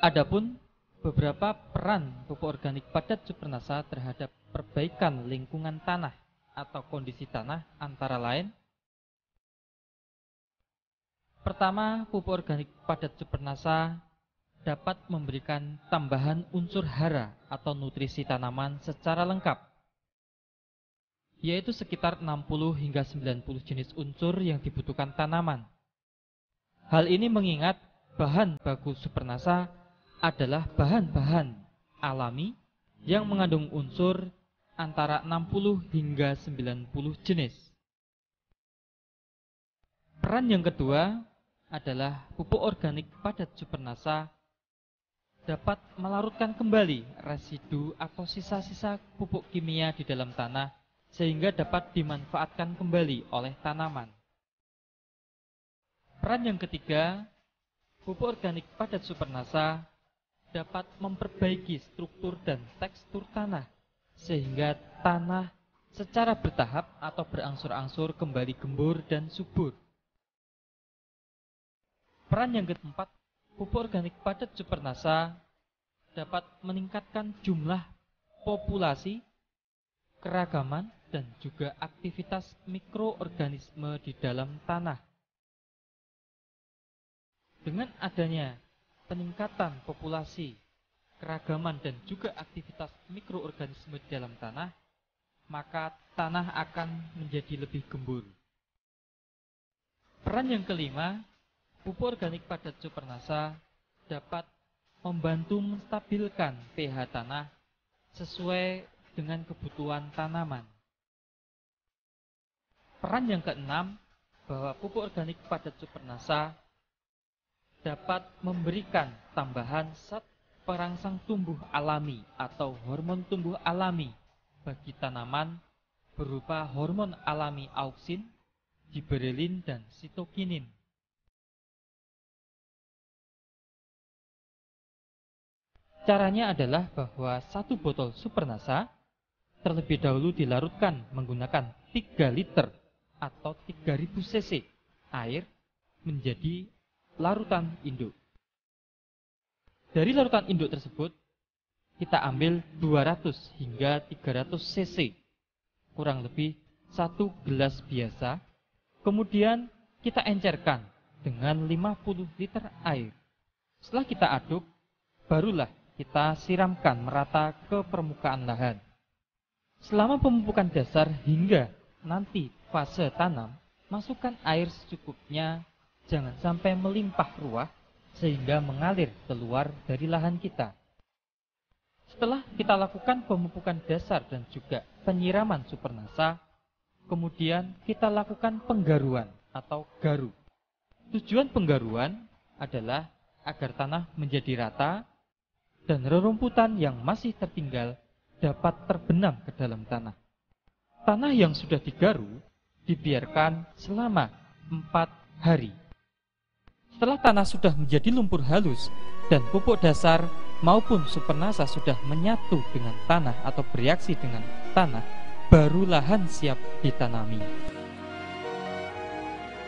Adapun beberapa peran pupuk organik padat Supernasa terhadap perbaikan lingkungan tanah atau kondisi tanah antara lain: pertama, pupuk organik padat Supernasa dapat memberikan tambahan unsur hara atau nutrisi tanaman secara lengkap, yaitu sekitar 60 hingga 90 jenis unsur yang dibutuhkan tanaman. Hal ini mengingat bahan baku Supernasa adalah bahan-bahan alami yang mengandung unsur antara 60 hingga 90 jenis. Peran yang kedua adalah pupuk organik padat Supernasa dapat melarutkan kembali residu atau sisa-sisa pupuk kimia di dalam tanah sehingga dapat dimanfaatkan kembali oleh tanaman. Peran yang ketiga, pupuk organik padat Supernasa dapat memperbaiki struktur dan tekstur tanah sehingga tanah secara bertahap atau berangsur-angsur kembali gembur dan subur. Peran yang keempat, pupuk organik padat Supernasa dapat meningkatkan jumlah populasi, keragaman, dan juga aktivitas mikroorganisme di dalam tanah. Dengan adanya peningkatan populasi, keragaman, dan juga aktivitas mikroorganisme di dalam tanah, maka tanah akan menjadi lebih gembur. Peran yang kelima, pupuk organik padat Supernasa dapat membantu menstabilkan pH tanah sesuai dengan kebutuhan tanaman. Peran yang keenam, bahwa pupuk organik padat Supernasa dapat memberikan tambahan zat perangsang tumbuh alami atau hormon tumbuh alami bagi tanaman berupa hormon alami auksin, giberelin, dan sitokinin. Caranya adalah bahwa 1 botol Supernasa terlebih dahulu dilarutkan menggunakan 3 liter atau 3000 cc air menjadi larutan induk. Dari larutan induk tersebut, kita ambil 200 hingga 300 cc, kurang lebih 1 gelas biasa. Kemudian kita encerkan dengan 50 liter air. Setelah kita aduk, barulah kita siramkan merata ke permukaan lahan. Selama pemupukan dasar hingga nanti fase tanam, masukkan air secukupnya. Jangan sampai melimpah ruah sehingga mengalir keluar dari lahan kita. Setelah kita lakukan pemupukan dasar dan juga penyiraman Supernasa, kemudian kita lakukan penggaruan atau garu. Tujuan penggaruan adalah agar tanah menjadi rata dan rerumputan yang masih tertinggal dapat terbenam ke dalam tanah. Tanah yang sudah digaru dibiarkan selama 4 hari. Setelah tanah sudah menjadi lumpur halus dan pupuk dasar maupun Supernasa sudah menyatu dengan tanah atau bereaksi dengan tanah, baru lahan siap ditanami.